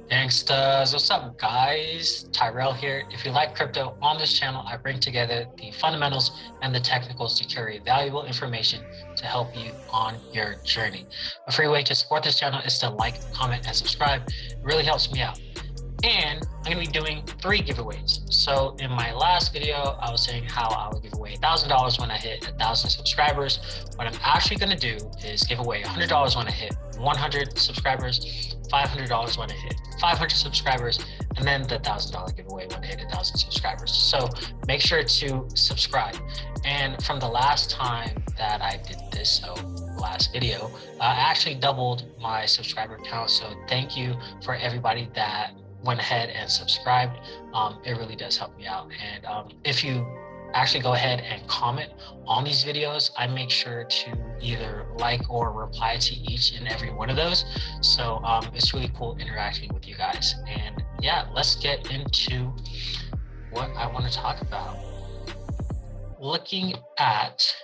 Gangsters, what's up guys? Tyrell here. If you like crypto, on this channel I bring together the fundamentals and the technicals to carry valuable information to help you on your journey. A free way to support this channel is to like, comment, and subscribe. It really helps me out. And I'm going to be doing 3 giveaways. So in my last video, I was saying how I would give away $1,000 when I hit 1,000 subscribers. What I'm actually going to do is give away $100 when I hit 100 subscribers, $500 when I hit 500 subscribers, and then the $1,000 giveaway when I hit 1,000 subscribers. So make sure to subscribe. And from the last time that I did this, so last video, I actually doubled my subscriber count. So thank you for everybody that went ahead and subscribed. It really does help me out. And if you actually go ahead and comment on these videos, I make sure to either like or reply to each and every one of those. So it's really cool interacting with you guys. And yeah, let's get into what I want to talk about. Looking at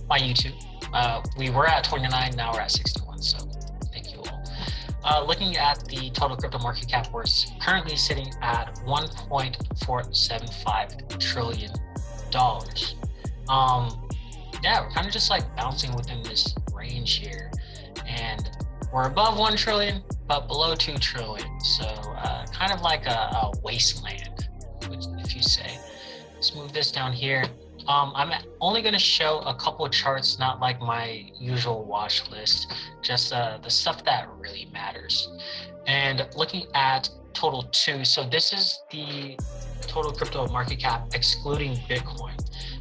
my YouTube, we were at 29, now we're at 61. So thank you all. Looking at the total crypto market cap, we're currently sitting at $1.475 trillion. Yeah, we're kind of just like bouncing within this range here, and we're above 1 trillion, but below 2 trillion. So kind of like a wasteland, if you say. Let's move this down here. I'm only going to show a couple of charts, not like my usual watch list, just the stuff that really matters. And looking at total 2, so this is the total crypto market cap excluding Bitcoin.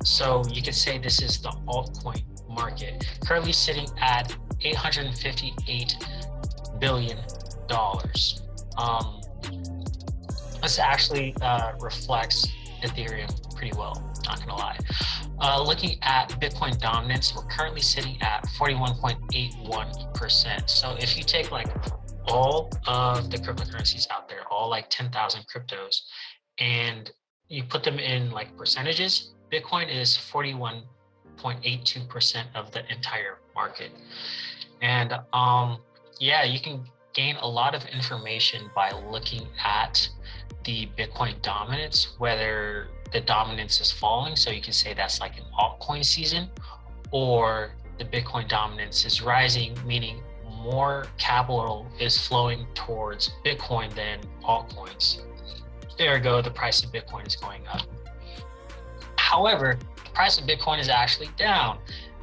So you could say this is the altcoin market, currently sitting at $858 billion. This actually reflects Ethereum pretty well, not gonna lie. Looking at Bitcoin dominance, we're currently sitting at 41.81%. So if you take like all of the cryptocurrencies out there, all like 10,000 cryptos, and you put them in like percentages, Bitcoin is 41.82% of the entire market. And yeah, you can gain a lot of information by looking at the Bitcoin dominance, whether the dominance is falling, so you can say that's like an altcoin season, or the Bitcoin dominance is rising, meaning more capital is flowing towards Bitcoin than altcoins. Ergo, the price of Bitcoin is going up. However, the price of Bitcoin is actually down.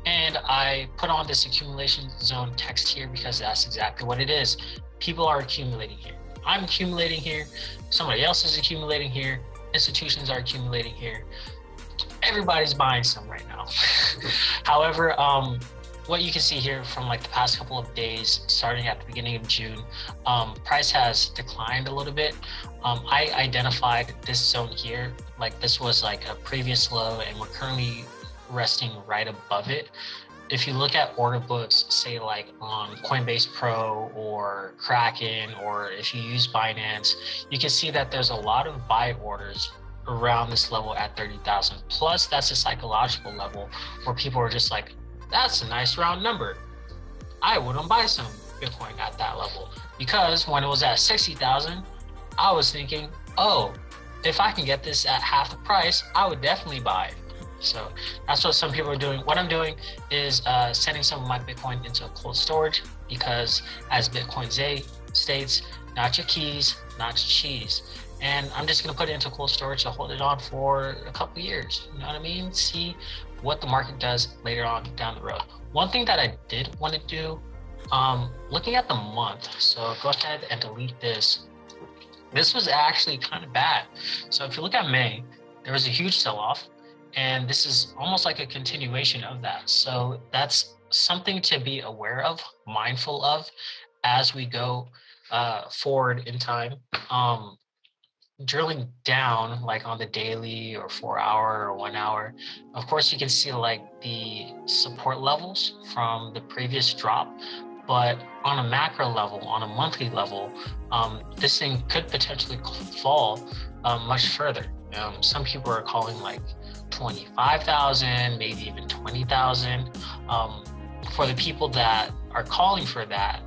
And I put on this accumulation zone text here because that's exactly what it is. People are accumulating here. I'm accumulating here. Somebody else is accumulating here. Institutions are accumulating here. Everybody's buying some right now. However, what you can see here from like the past couple of days, starting at the beginning of June, price has declined a little bit. I identified this zone here, like this was like a previous low, and we're currently resting right above it. If you look at order books, say like on Coinbase Pro or Kraken, or if you use Binance, you can see that there's a lot of buy orders around this level at 30,000. Plus, that's a psychological level where people are just like, that's a nice round number. I wouldn't buy some Bitcoin at that level, because when it was at 60,000, I was thinking, oh, if I can get this at half the price, I would definitely buy it. So that's what some people are doing. What I'm doing is sending some of my Bitcoin into a cold storage, because as Bitcoin states, not your keys, not your cheese. And I'm just gonna put it into cold storage to hold it on for a couple of years. You know what I mean? See what the market does later on down the road. One thing that I did want to do, looking at the month, so go ahead and delete this. This was actually kind of bad. So if you look at May, there was a huge sell-off, and this is almost like a continuation of that. So that's something to be aware of, mindful of, as we go forward in time. Drilling down like on the daily or 4 hour or 1 hour, of course you can see like the support levels from the previous drop, but on a macro level, on a monthly level, this thing could potentially fall much further. Some people are calling like 25,000, maybe even 20,000. For the people that are calling for that,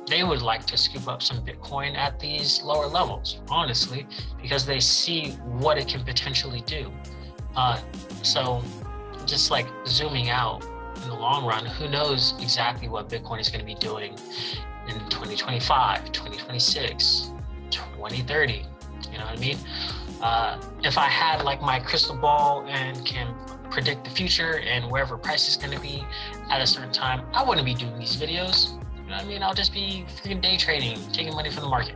they would like to scoop up some Bitcoin at these lower levels, honestly, because they see what it can potentially do. So just like zooming out in the long run, who knows exactly what Bitcoin is going to be doing in 2025, 2026, 2030, you know what I mean? If I had like my crystal ball and can predict the future and wherever price is going to be at a certain time, I wouldn't be doing these videos. You know what I mean? I'll just be freaking day trading, taking money from the market.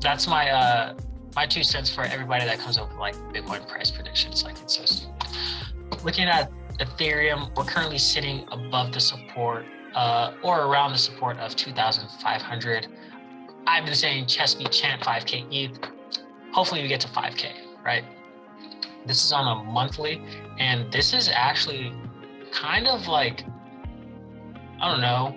That's my my 2 cents for everybody that comes up with like Bitcoin price predictions. Like, it's so stupid. Looking at Ethereum, we're currently sitting above the support or around the support of 2,500. I've been saying chess beat chant 5K ETH. Hopefully we get to 5K, right? This is on a monthly, and this is actually kind of like, I don't know,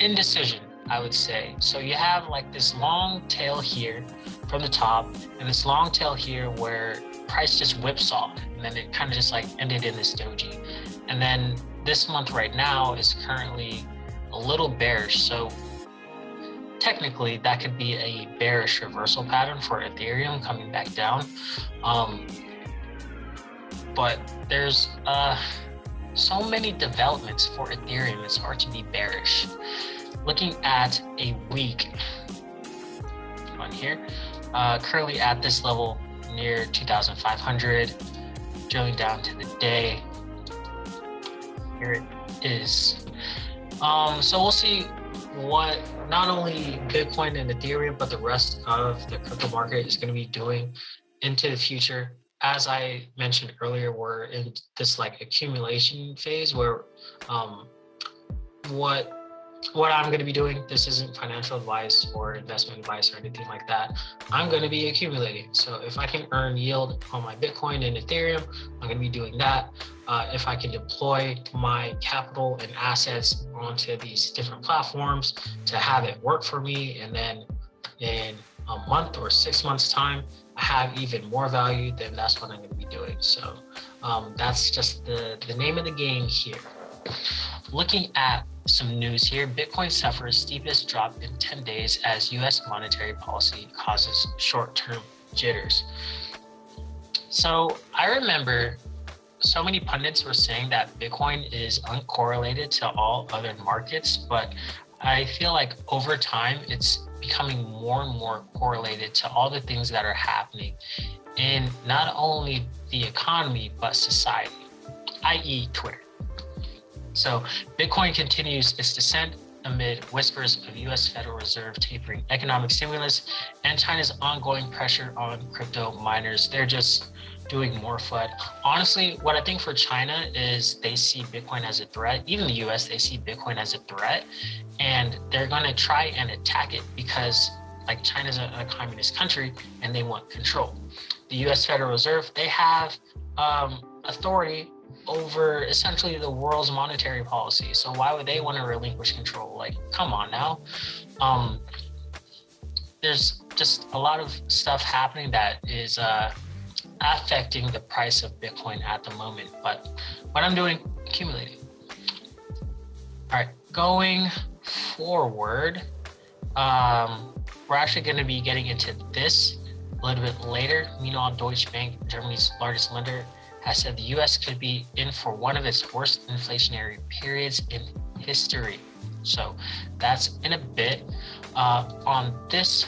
indecision, I would say. So you have like this long tail here from the top, and this long tail here where price just whipsawed, and then it kind of just like ended in this doji. And then this month right now is currently a little bearish. So technically that could be a bearish reversal pattern for Ethereum coming back down. But there's so many developments for Ethereum, it's hard to be bearish. Looking at a week on here, currently at this level near 2,500, drilling down to the day, here it is. So we'll see what not only Bitcoin and Ethereum, but the rest of the crypto market is going to be doing into the future. As I mentioned earlier, we're in this like accumulation phase where what I'm going to be doing, this isn't financial advice or investment advice or anything like that. I'm going to be accumulating. So if I can earn yield on my Bitcoin and Ethereum, I'm going to be doing that. If I can deploy my capital and assets onto these different platforms to have it work for me, and then in a month or 6 months time, I have even more value, then that's what I'm going to be doing. So that's just the name of the game here. Looking at some news here, Bitcoin suffers steepest drop in 10 days as US monetary policy causes short-term jitters. So I remember so many pundits were saying that Bitcoin is uncorrelated to all other markets, but I feel like over time it's becoming more and more correlated to all the things that are happening in not only the economy, but society, i.e. Twitter. So Bitcoin continues its descent amid whispers of US Federal Reserve tapering economic stimulus and China's ongoing pressure on crypto miners. They're just doing more FUD. Honestly, what I think for China is they see Bitcoin as a threat. Even the US, they see Bitcoin as a threat, and they're going to try and attack it because like China's a communist country and they want control. The US Federal Reserve, they have authority over essentially the world's monetary policy. So why would they want to relinquish control? Like, come on now. There's just a lot of stuff happening that is affecting the price of Bitcoin at the moment. But what I'm doing, accumulating. All right, going forward, we're actually going to be getting into this a little bit later. Meanwhile, Deutsche Bank, Germany's largest lender, has said the US could be in for one of its worst inflationary periods in history. So that's in a bit. On this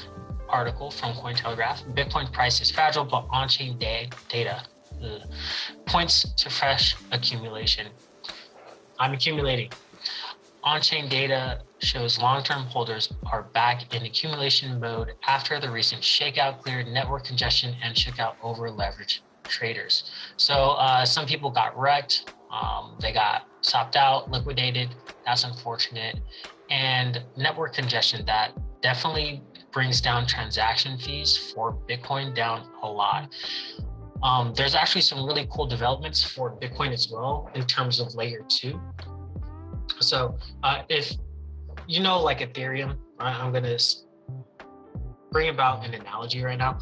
article from Cointelegraph, Bitcoin price is fragile, but on-chain data points to fresh accumulation. I'm accumulating. On-chain data shows long-term holders are back in accumulation mode after the recent shakeout cleared network congestion and shook out over-leveraged traders. So some people got wrecked, they got stopped out, liquidated. That's unfortunate. And network congestion, that definitely brings down transaction fees for Bitcoin down a lot. There's actually some really cool developments for Bitcoin as well in terms of layer 2. So if you know, like Ethereum, I'm going to bring about an analogy right now.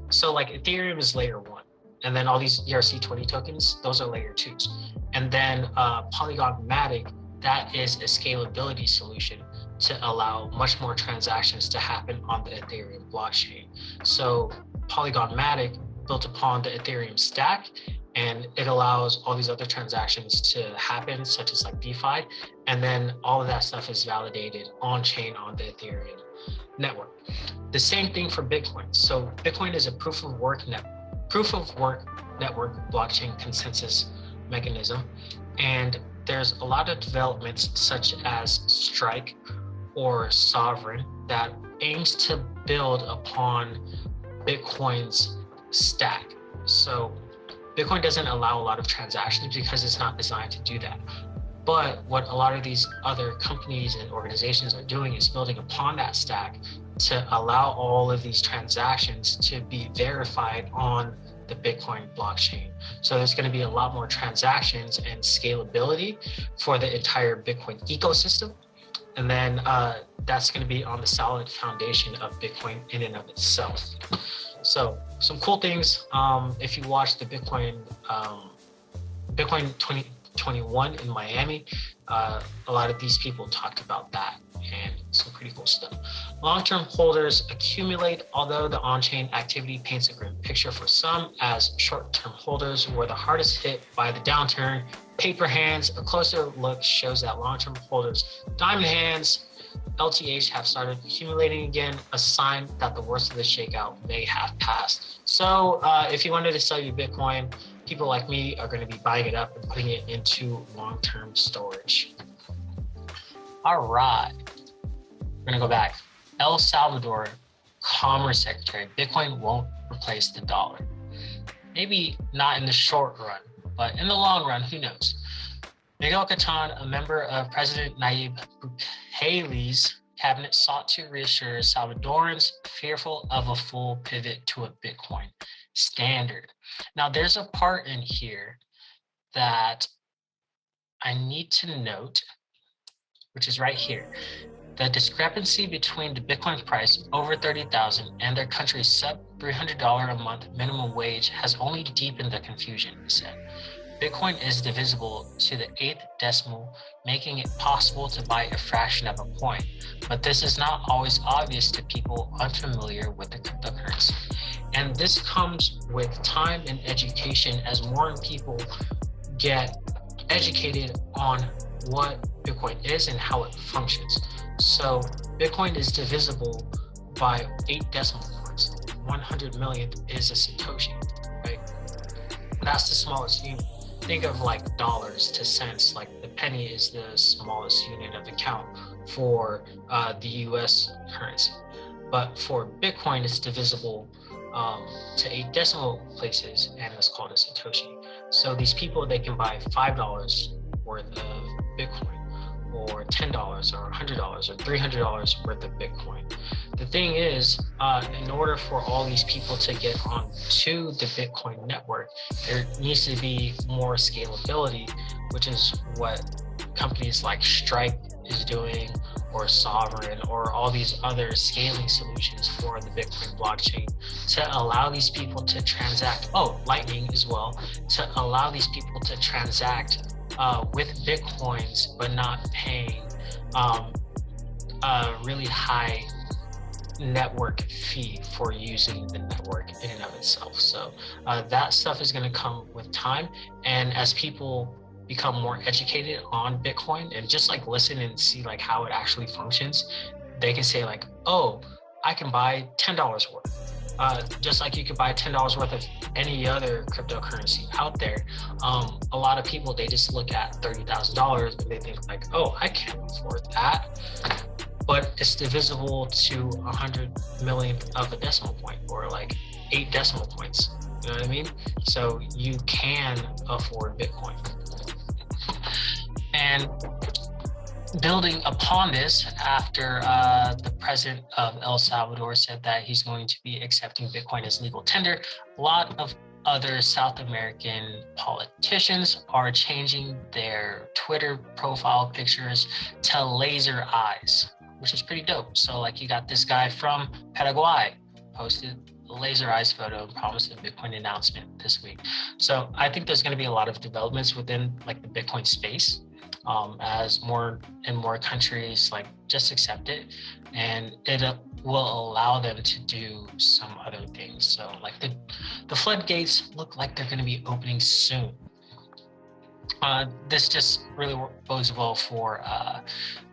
So like Ethereum is layer 1. And then all these ERC20 tokens, those are layer 2s. And then Polygon Matic that is a scalability solution to allow much more transactions to happen on the Ethereum blockchain. So Polygon Matic built upon the Ethereum stack, and it allows all these other transactions to happen, such as like DeFi, and then all of that stuff is validated on chain on the Ethereum network. The same thing for Bitcoin. So Bitcoin is a proof of work network blockchain consensus mechanism, and there's a lot of developments such as Strike or Sovereign that aims to build upon Bitcoin's stack. So Bitcoin doesn't allow a lot of transactions because it's not designed to do that. But what a lot of these other companies and organizations are doing is building upon that stack to allow all of these transactions to be verified on the Bitcoin blockchain. So there's going to be a lot more transactions and scalability for the entire Bitcoin ecosystem. And then that's going to be on the solid foundation of Bitcoin in and of itself. So some cool things. If you watch the Bitcoin 2021 in Miami, a lot of these people talked about that and some pretty cool stuff. Long-term holders accumulate, although the on-chain activity paints a grim picture for some, as short-term holders were the hardest hit by the downturn. Paper hands, a closer look shows that long-term holders, diamond hands, LTH, have started accumulating again, a sign that the worst of the shakeout may have passed. So if you wanted to sell your Bitcoin, people like me are going to be buying it up and putting it into long-term storage. All right, we're going to go back. El Salvador Commerce Secretary, Bitcoin won't replace the dollar. Maybe not in the short run, but in the long run, who knows? Miguel Catan, a member of President Nayib Bukele's cabinet, sought to reassure Salvadorans fearful of a full pivot to a Bitcoin standard. Now, there's a part in here that I need to note, which is right here. The discrepancy between the Bitcoin price over 30,000 and their country's sub $300 a month minimum wage has only deepened the confusion, he said. Bitcoin is divisible to the 8th decimal, making it possible to buy a fraction of a coin. But this is not always obvious to people unfamiliar with the cryptocurrency. And this comes with time and education as more people get educated on what Bitcoin is and how it functions. So Bitcoin is divisible by 8 decimal points. 100 millionth is a Satoshi, right? That's the smallest unit. Think of like dollars to cents, like the penny is the smallest unit of account for the US currency. But for Bitcoin, it's divisible to 8 decimal places, and it's called a Satoshi. So these people, they can buy $5 worth of Bitcoin, or $10 or $100 or $300 worth of Bitcoin. The thing is, in order for all these people to get onto the Bitcoin network, there needs to be more scalability, which is what companies like Strike is doing, or Sovereign, or all these other scaling solutions for the Bitcoin blockchain to allow these people to transact, Lightning as well, to allow these people to transact with Bitcoins, but not paying a really high network fee for using the network in and of itself. So that stuff is going to come with time, and as people become more educated on Bitcoin and just like listen and see like how it actually functions, they can say like, oh, I can buy $10 worth. Just like you could buy $10 worth of any other cryptocurrency out there. A lot of people, they just look at $30,000 and they think like, oh, I can't afford that. But it's divisible to 100 millionth of a decimal point, or like 8 decimal points. You know what I mean? So you can afford Bitcoin. And building upon this, after the president of El Salvador said that he's going to be accepting Bitcoin as legal tender, a lot of other South American politicians are changing their Twitter profile pictures to laser eyes, which is pretty dope. So like you got this guy from Paraguay posted a laser eyes photo and promised a Bitcoin announcement this week. So I think there's going to be a lot of developments within like the Bitcoin space. as more and more countries like just accept it, and it will allow them to do some other things. So like the floodgates look like they're going to be opening soon. This just really bodes well for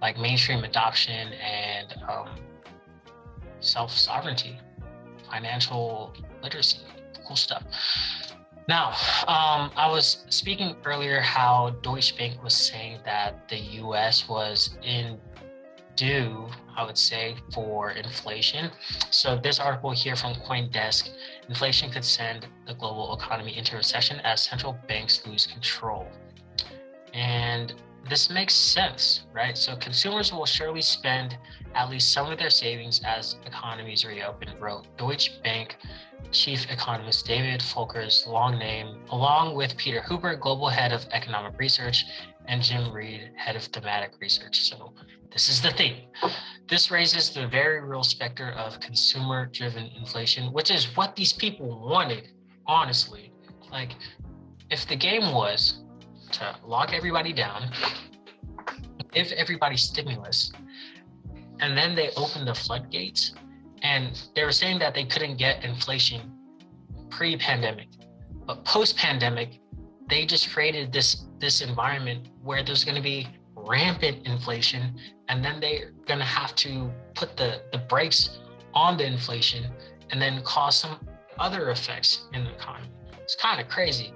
like mainstream adoption and self-sovereignty, financial literacy, cool stuff. Now, I was speaking earlier how Deutsche Bank was saying that the US was in due, I would say, for inflation. So this article here from CoinDesk, inflation could send the global economy into recession as central banks lose control. And this makes sense, right? So consumers will surely spend at least some of their savings as economies reopen, wrote Deutsche Bank Chief Economist David Volcker's long name, along with Peter Huber, Global Head of Economic Research, and Jim Reed, Head of Thematic Research. So this is the thing. This raises the very real specter of consumer-driven inflation, which is what these people wanted, honestly. Like, if the game was to lock everybody down, give everybody stimulus, and then they opened the floodgates, and they were saying that they couldn't get inflation pre-pandemic, but post-pandemic, they just created this environment where there's going to be rampant inflation, and then they're going to have to put the brakes on the inflation and then cause some other effects in the economy. It's kind of crazy.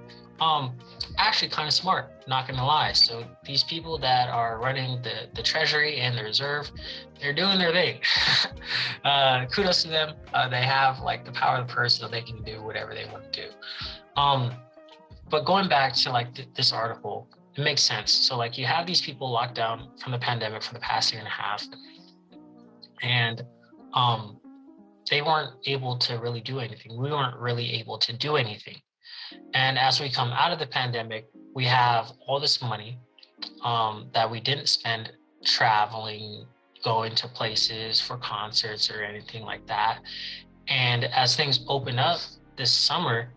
Actually kind of smart, not gonna lie. So these people that are running the treasury and the reserve, they're doing their thing. Kudos to them. They have like the power of the purse, so they can do whatever they want to do. But going back to like this article, it makes sense. So like you have these people locked down from the pandemic for the past year and a half, and they weren't able to really do anything. We weren't really able to do anything. And as we come out of the pandemic, we have all this money that we didn't spend traveling, going to places for concerts or anything like that. And as things open up this summer,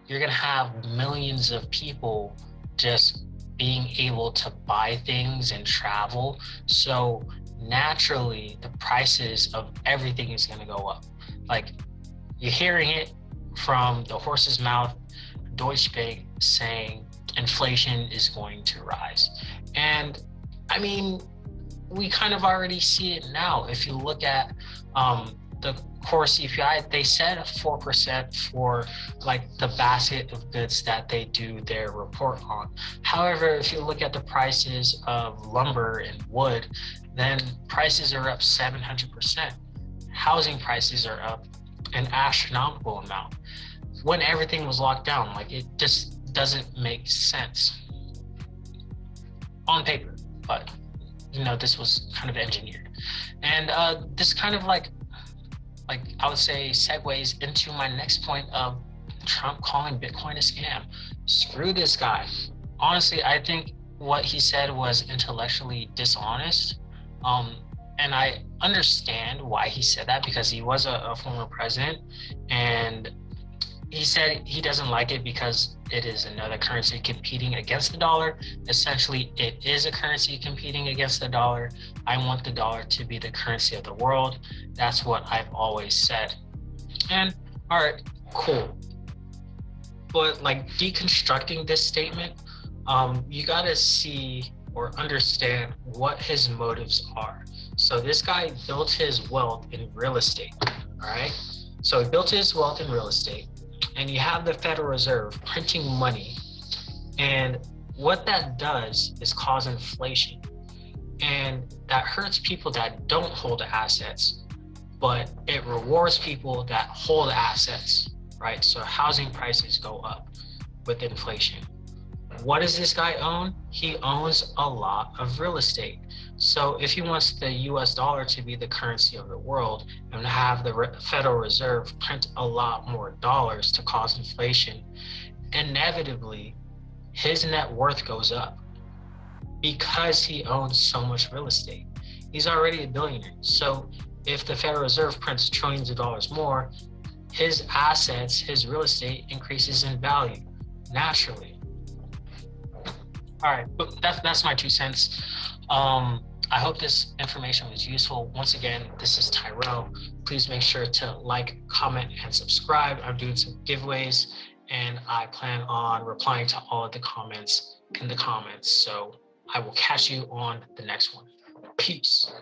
you're going to have millions of people just being able to buy things and travel. So naturally, the prices of everything is going to go up. Like, you're hearing it from the horse's mouth, Deutsche Bank saying inflation is going to rise. And I mean, we kind of already see it now. If you look at the core CPI, they said 4% for like the basket of goods that they do their report on. However, if you look at the prices of lumber and wood, then prices are up 700%. Housing prices are up an astronomical amount when everything was locked down. Like, it just doesn't make sense on paper, but you know, this was kind of engineered. And this kind of like I would say segues into my next point of Trump calling Bitcoin a scam. Screw this guy. Honestly, I think what he said was intellectually dishonest. And I understand why he said that, because he was a former president, and he said he doesn't like it because it is another currency competing against the dollar. Essentially, it is a currency competing against the dollar. I want the dollar to be the currency of the world. That's what I've always said. And all right, cool. But like, deconstructing this statement, you gotta see or understand what his motives are. So this guy built his wealth in real estate, all right? So he built his wealth in real estate, and you have the Federal Reserve printing money. And what that does is cause inflation. And that hurts people that don't hold assets, but it rewards people that hold assets, right? So housing prices go up with inflation. What does this guy own? He owns a lot of real estate. So if he wants the US dollar to be the currency of the world and have the Federal Reserve print a lot more dollars to cause inflation, inevitably his net worth goes up because he owns so much real estate. He's already a billionaire. So if the Federal Reserve prints trillions of dollars more, his assets, his real estate increases in value naturally. All right, but that's my 2 cents. I hope this information was useful. Once again, this is Tyrell. Please make sure to like, comment, and subscribe. I'm doing some giveaways, and I plan on replying to all of the comments in the comments. So I will catch you on the next one. Peace.